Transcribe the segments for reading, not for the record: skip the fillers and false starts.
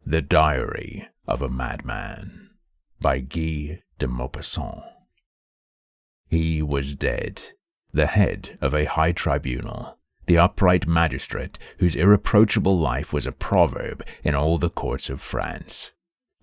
The Diary of a Madman by Guy de Maupassant. He was dead, the head of a high tribunal, the upright magistrate whose irreproachable life was a proverb in all the courts of France.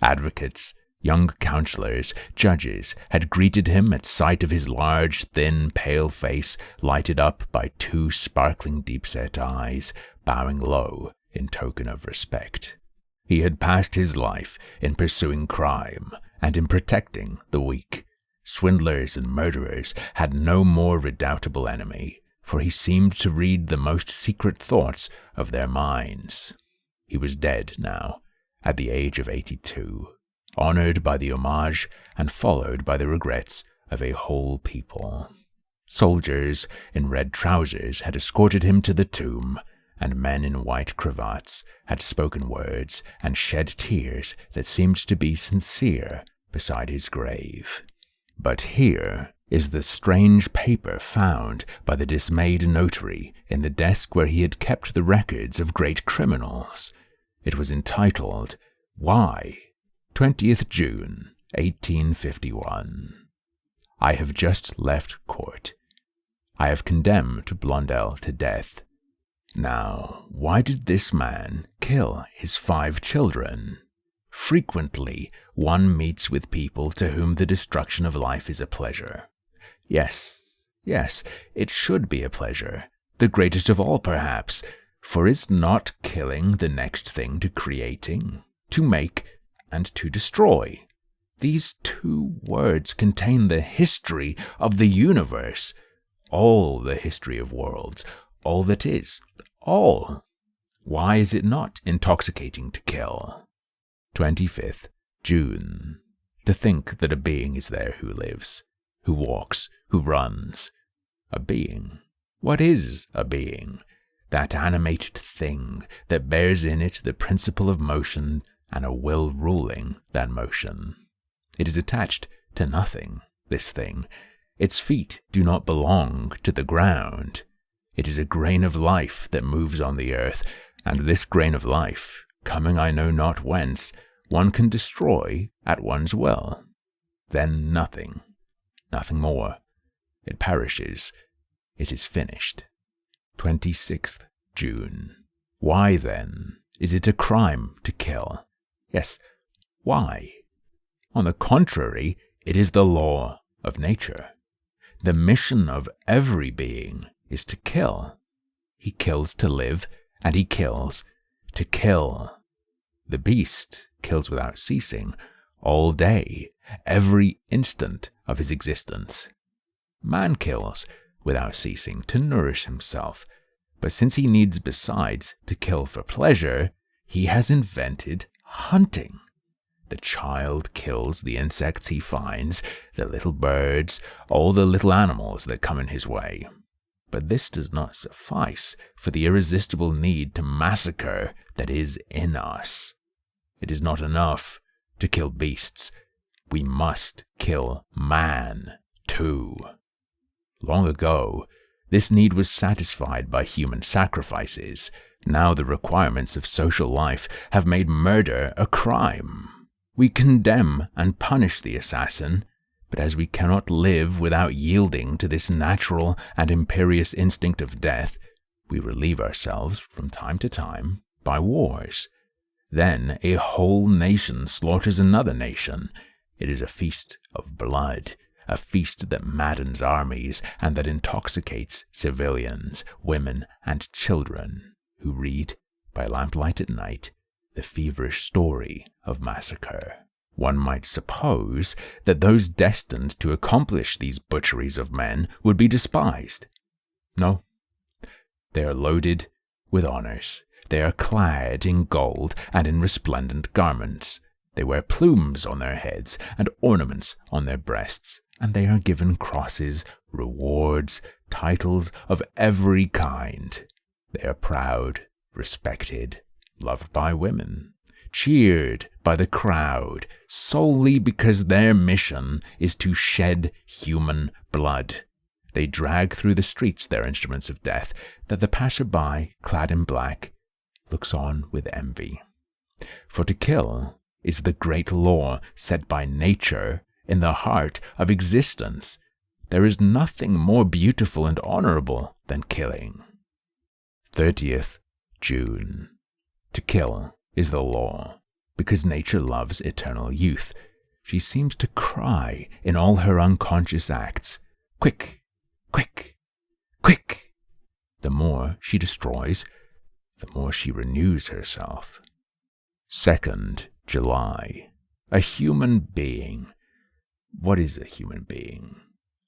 Advocates, young councillors, judges had greeted him at sight of his large, thin, pale face lighted up by two sparkling deep-set eyes, bowing low in token of respect. He had passed his life in pursuing crime and in protecting the weak. Swindlers and murderers had no more redoubtable enemy, for he seemed to read the most secret thoughts of their minds. He was dead now, at the age of 82, honored by the homage and followed by the regrets of a whole people. Soldiers in red trousers had escorted him to the tomb, and men in white cravats had spoken words and shed tears that seemed to be sincere beside his grave. But here is the strange paper found by the dismayed notary in the desk where he had kept the records of great criminals. It was entitled, "Why? 20th June, 1851. I have just left court. I have condemned Blondel to death. Now, why did this man kill his 5 children? Frequently, one meets with people to whom the destruction of life is a pleasure. Yes, it should be a pleasure, the greatest of all perhaps, for is not killing the next thing to creating, to make, and to destroy? These 2 words contain the history of the universe, all the history of worlds, all that is, all. Why is it not intoxicating to kill? 25th June. To think that a being is there who lives, who walks, who runs. A being. What is a being? That animated thing that bears in it the principle of motion and a will ruling that motion. It is attached to nothing, this thing. Its feet do not belong to the ground. It is a grain of life that moves on the earth, and this grain of life, coming I know not whence, one can destroy at one's will. Then nothing more. It perishes. It is finished. 26th June. Why, then, is it a crime to kill? Yes, why? On the contrary, it is the law of nature. The mission of every being is to kill. He kills to live, and he kills to kill. The beast kills without ceasing, all day, every instant of his existence. Man kills without ceasing to nourish himself, but since he needs besides to kill for pleasure, he has invented hunting. The child kills the insects he finds, the little birds, all the little animals that come in his way. But this does not suffice for the irresistible need to massacre that is in us. It is not enough to kill beasts. We must kill man, too. Long ago, this need was satisfied by human sacrifices. Now the requirements of social life have made murder a crime. We condemn and punish the assassin, but as we cannot live without yielding to this natural and imperious instinct of death, we relieve ourselves from time to time by wars. Then a whole nation slaughters another nation. It is a feast of blood, a feast that maddens armies and that intoxicates civilians, women, and children who read, by lamplight at night, the feverish story of massacre. One might suppose that those destined to accomplish these butcheries of men would be despised. No, they are loaded with honors. They are clad in gold and in resplendent garments. They wear plumes on their heads and ornaments on their breasts, and they are given crosses, rewards, titles of every kind. They are proud, respected, loved by women, cheered by the crowd, solely because their mission is to shed human blood. They drag through the streets their instruments of death, that the passer-by, clad in black, looks on with envy. For to kill is the great law set by nature in the heart of existence. There is nothing more beautiful and honorable than killing. 30th June. To kill is the law, because nature loves eternal youth. She seems to cry in all her unconscious acts, quick, quick, quick. The more she destroys, the more she renews herself. 2nd July. A human being. What is a human being?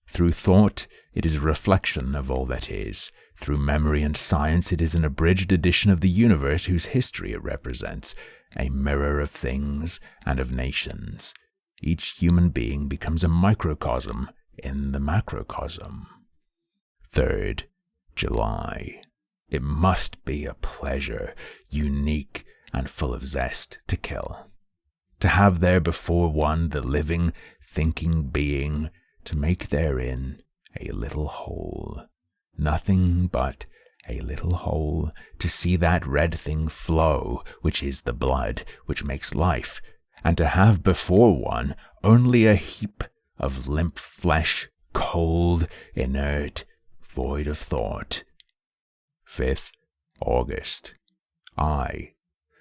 Through thought, it is a reflection of all that is. Through memory and science, it is an abridged edition of the universe whose history it represents, a mirror of things and of nations. Each human being becomes a microcosm in the macrocosm. 3rd July. It must be a pleasure, unique and full of zest, to kill. To have there before one the living, thinking being, to make therein a little hole. Nothing but a little hole, to see that red thing flow, which is the blood, which makes life, and to have before one only a heap of limp flesh, cold, inert, void of thought. 5th August. I,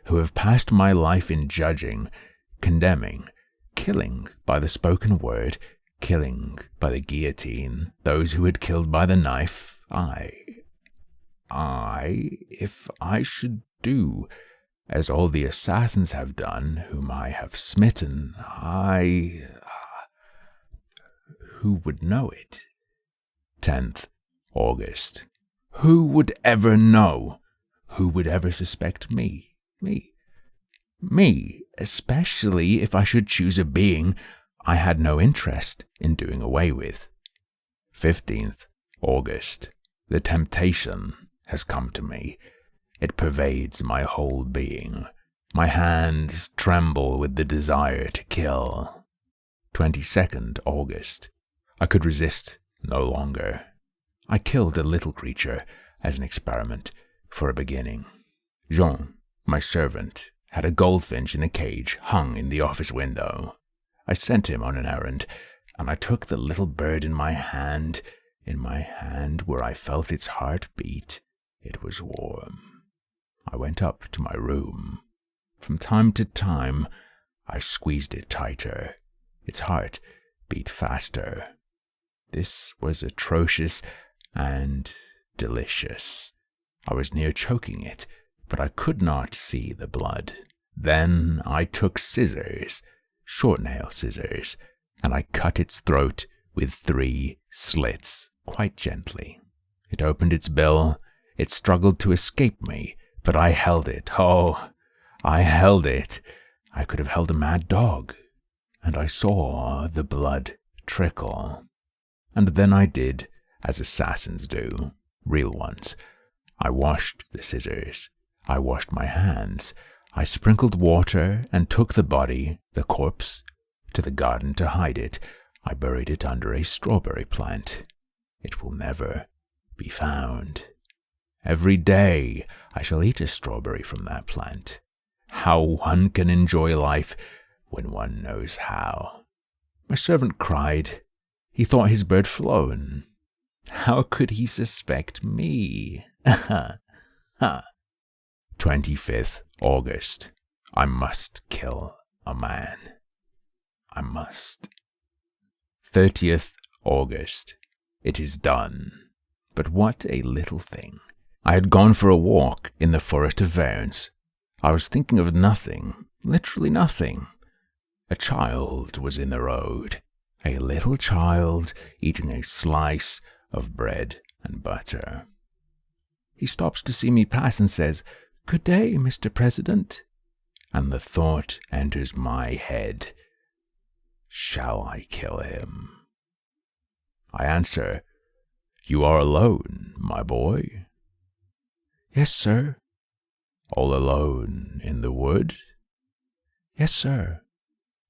who have passed my life in judging, condemning, killing by the spoken word, killing by the guillotine, those who had killed by the knife, if I should do as all the assassins have done, whom I have smitten, who would know it? 10th August. Who would ever know? Who would ever suspect me? Me, especially if I should choose a being I had no interest in doing away with. 15th August. The temptation has come to me. It pervades my whole being. My hands tremble with the desire to kill. 22nd August. I could resist no longer. I killed a little creature as an experiment, for a beginning. Jean, my servant, had a goldfinch in a cage hung in the office window. I sent him on an errand, and I took the little bird in my hand where I felt its heart beat. It was warm. I went up to my room. From time to time, I squeezed it tighter. Its heart beat faster. This was atrocious and delicious. I was near choking it, but I could not see the blood. Then I took scissors, short-nail scissors, and I cut its throat with 3 slits, quite gently. It opened its bill. It struggled to escape me, but I held it. Oh, I held it. I could have held a mad dog. And I saw the blood trickle. And then I did as assassins do, real ones. I washed the scissors. I washed my hands. I sprinkled water and took the body, the corpse, to the garden to hide it. I buried it under a strawberry plant. It will never be found. Every day I shall eat a strawberry from that plant. How one can enjoy life when one knows how. My servant cried. He thought his bird flown. How could he suspect me? 25th August. I must kill a man. I must. 30th August. It is done. But what a little thing. I had gone for a walk in the forest of Vernes. I was thinking of nothing, literally nothing. A child was in the road. A little child eating a slice of bread and butter. He stops to see me pass and says, "Good day, Mr. President." And the thought enters my head, shall I kill him? I answer, "You are alone, my boy?" "Yes, sir." "All alone in the wood?" "Yes, sir."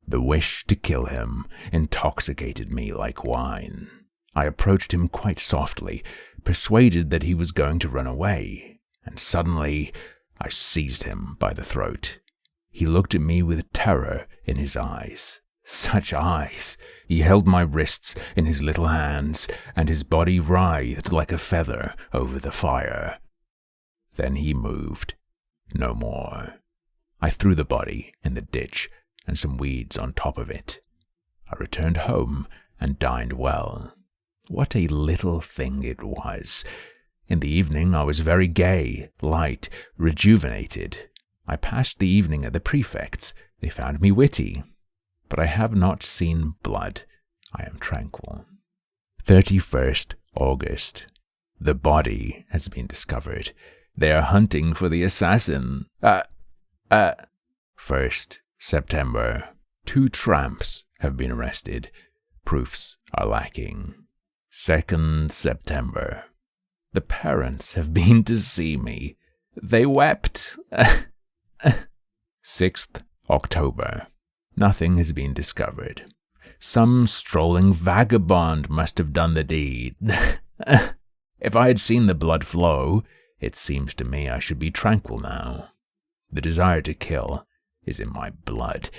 The wish to kill him intoxicated me like wine. I approached him quite softly, persuaded that he was going to run away, and suddenly I seized him by the throat. He looked at me with terror in his eyes. Such eyes! He held my wrists in his little hands, and his body writhed like a feather over the fire. Then he moved no more. I threw the body in the ditch and some weeds on top of it. I returned home and dined well. What a little thing it was! In the evening I was very gay, light, rejuvenated. I passed the evening at the prefect's. They found me witty. But I have not seen blood. I am tranquil. 31st August. The body has been discovered. They are hunting for the assassin. 1st September. 2 tramps have been arrested. Proofs are lacking. 2nd September. The parents have been to see me. They wept. 6th October. Nothing has been discovered. Some strolling vagabond must have done the deed. If I had seen the blood flow, it seems to me I should be tranquil now. The desire to kill is in my blood.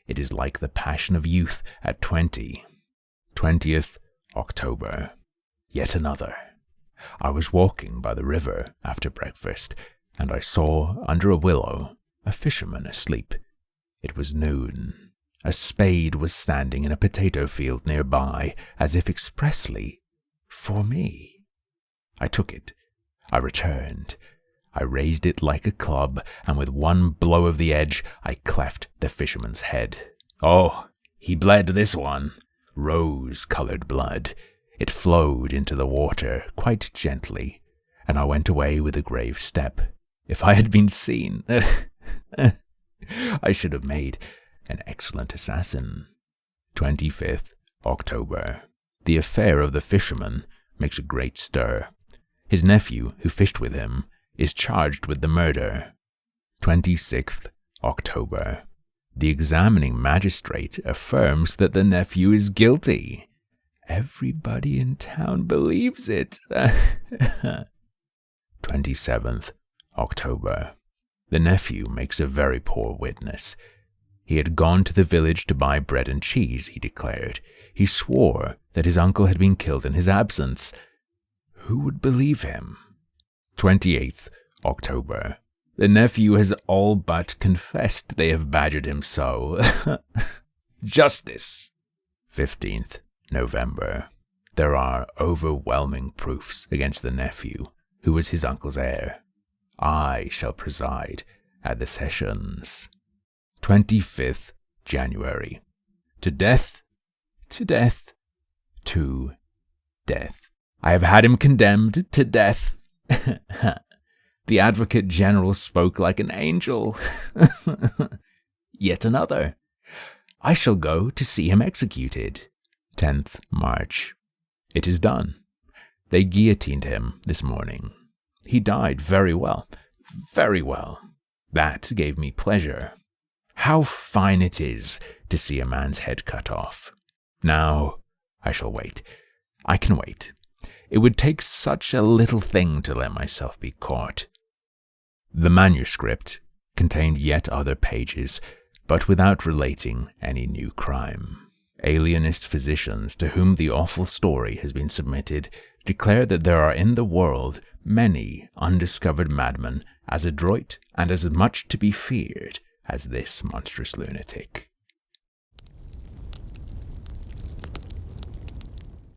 It is like the passion of youth at 20. 20th October. Yet another. I was walking by the river after breakfast, and I saw, under a willow, a fisherman asleep. It was noon. A spade was standing in a potato field nearby, as if expressly for me. I took it. I returned. I raised it like a club, and with one blow of the edge, I cleft the fisherman's head. Oh, he bled, this one. Rose-colored blood. It flowed into the water quite gently, and I went away with a grave step. If I had been seen, I should have made an excellent assassin. 25th October. The affair of the fisherman makes a great stir. His nephew, who fished with him, is charged with the murder. 26th October. The examining magistrate affirms that the nephew is guilty. Everybody in town believes it. 27th October. The nephew makes a very poor witness. He had gone to the village to buy bread and cheese, he declared. He swore that his uncle had been killed in his absence. Who would believe him? 28th October. The nephew has all but confessed they have badgered him so. Justice! 15th November. There are overwhelming proofs against the nephew, who was his uncle's heir. I shall preside at the sessions. 25th January. To death, to death, to death. I have had him condemned to death. The Advocate General spoke like an angel. Yet another. I shall go to see him executed. 10th March. It is done. They guillotined him this morning. He died very well, very well. That gave me pleasure. How fine it is to see a man's head cut off. Now, I shall wait. I can wait. It would take such a little thing to let myself be caught. The manuscript contained yet other pages, but without relating any new crime. Alienist physicians to whom the awful story has been submitted declare that there are in the world many undiscovered madmen as adroit and as much to be feared as this monstrous lunatic.